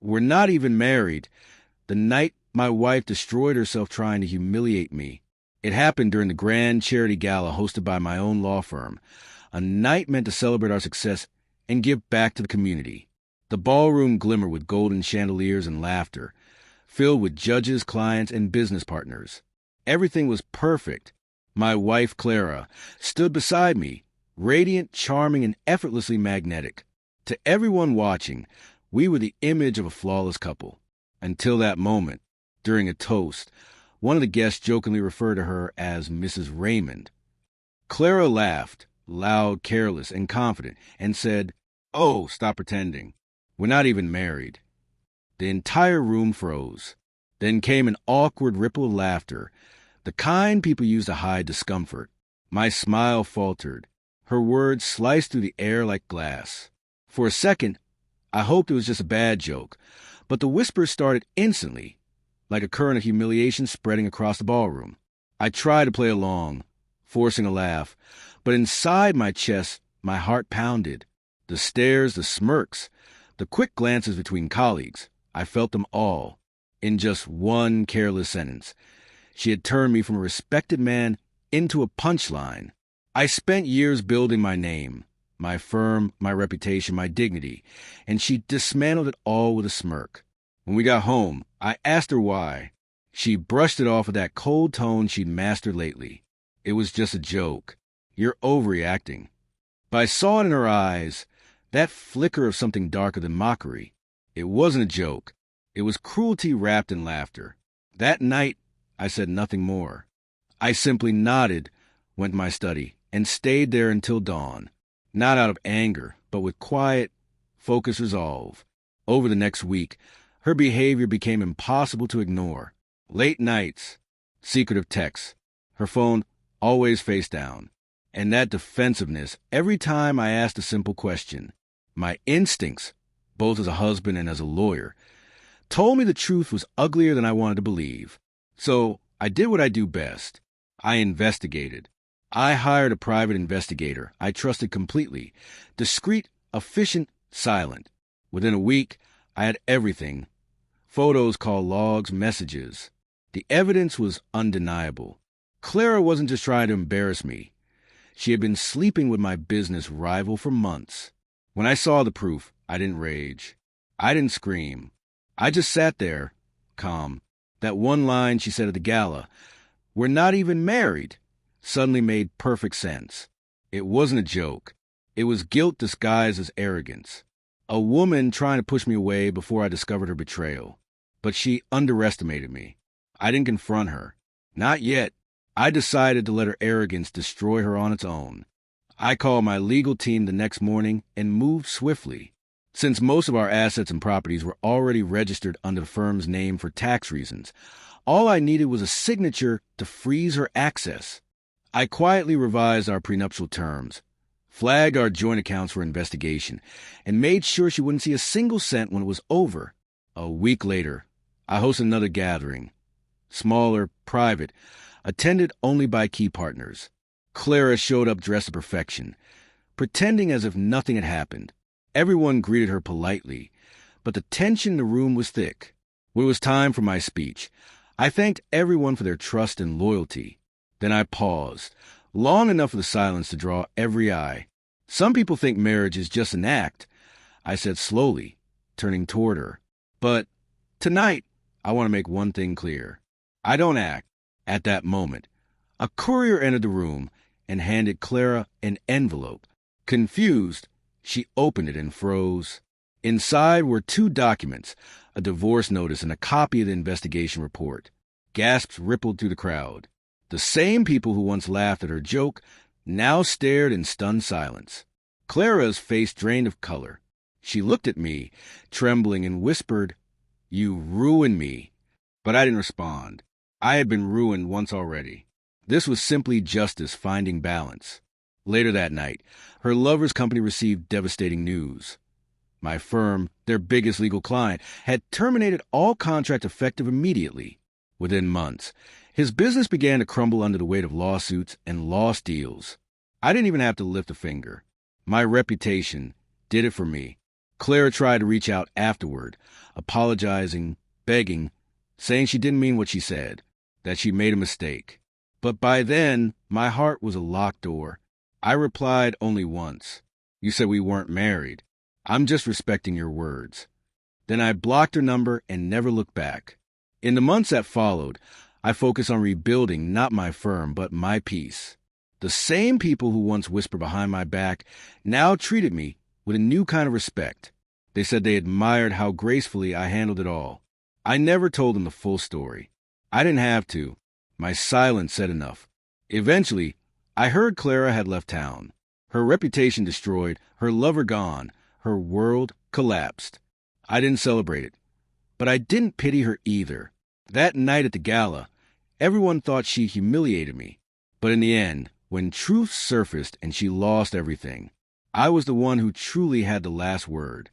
We're not even married. The night my wife destroyed herself trying to humiliate me. It happened during the grand charity gala hosted by my own law firm, a night meant to celebrate our success and give back to the community. The ballroom glimmered with golden chandeliers and laughter, filled with judges, clients, and business partners. Everything was perfect. My wife, Clara, stood beside me, radiant, charming, and effortlessly magnetic. To everyone watching, we were the image of a flawless couple. Until that moment, during a toast, one of the guests jokingly referred to her as Mrs. Raymond. Clara laughed, loud, careless, and confident, and said, "Oh, stop pretending. We're not even married." The entire room froze. Then came an awkward ripple of laughter, the kind people use to hide discomfort. My smile faltered. Her words sliced through the air like glass. For a second, I hoped it was just a bad joke, but the whispers started instantly, like a current of humiliation spreading across the ballroom. I tried to play along, forcing a laugh, but inside my chest, my heart pounded. The stares, the smirks, the quick glances between colleagues, I felt them all, in just one careless sentence. She had turned me from a respected man into a punchline. I spent years building my name, my firm, my reputation, my dignity, and she dismantled it all with a smirk. When we got home, I asked her why. She brushed it off with that cold tone she'd mastered lately. It was just a joke. You're overreacting. But I saw it in her eyes, that flicker of something darker than mockery. It wasn't a joke. It was cruelty wrapped in laughter. That night, I said nothing more. I simply nodded, went to my study, and stayed there until dawn. Not out of anger, but with quiet, focused resolve. Over the next week, her behavior became impossible to ignore. Late nights, secretive texts, her phone always face down, and that defensiveness every time I asked a simple question. My instincts, both as a husband and as a lawyer, told me the truth was uglier than I wanted to believe. So I did what I do best. I investigated. I hired a private investigator I trusted completely, discreet, efficient, silent. Within a week, I had everything. Photos, call logs, messages. The evidence was undeniable. Clara wasn't just trying to embarrass me. She had been sleeping with my business rival for months. When I saw the proof, I didn't rage. I didn't scream. I just sat there, calm. That one line she said at the gala, "We're not even married," suddenly made perfect sense. It wasn't a joke. It was guilt disguised as arrogance. A woman trying to push me away before I discovered her betrayal. But she underestimated me. I didn't confront her. Not yet. I decided to let her arrogance destroy her on its own. I called my legal team the next morning and moved swiftly. Since most of our assets and properties were already registered under the firm's name for tax reasons, all I needed was a signature to freeze her access. I quietly revised our prenuptial terms, flagged our joint accounts for investigation, and made sure she wouldn't see a single cent when it was over. A week later, I hosted another gathering. Smaller, private, attended only by key partners. Clara showed up dressed to perfection, pretending as if nothing had happened. Everyone greeted her politely, but the tension in the room was thick. When it was time for my speech, I thanked everyone for their trust and loyalty. Then I paused, long enough for the silence to draw every eye. "Some people think marriage is just an act," I said slowly, turning toward her. "But tonight, I want to make one thing clear. I don't act." At that moment, a courier entered the room and handed Clara an envelope. Confused, she opened it and froze. Inside were 2 documents, a divorce notice and a copy of the investigation report. Gasps rippled through the crowd. The same people who once laughed at her joke now stared in stunned silence. Clara's face drained of color. She looked at me, trembling, and whispered, "You ruined me." But I didn't respond. I had been ruined once already. This was simply justice finding balance. Later that night, her lover's company received devastating news. My firm, their biggest legal client, had terminated all contract effective immediately. Within months, his business began to crumble under the weight of lawsuits and lost deals. I didn't even have to lift a finger. My reputation did it for me. Clara tried to reach out afterward, apologizing, begging, saying she didn't mean what she said, that she made a mistake. But by then, my heart was a locked door. I replied only once. You said we weren't married. I'm just respecting your words. Then I blocked her number and never looked back. In the months that followed, I focused on rebuilding not my firm, but my peace. The same people who once whispered behind my back now treated me with a new kind of respect. They said they admired how gracefully I handled it all. I never told them the full story. I didn't have to. My silence said enough. Eventually, I heard Clara had left town. Her reputation destroyed, her lover gone, her world collapsed. I didn't celebrate it. But I didn't pity her either. That night at the gala, everyone thought she humiliated me. But in the end, when truth surfaced and she lost everything, I was the one who truly had the last word.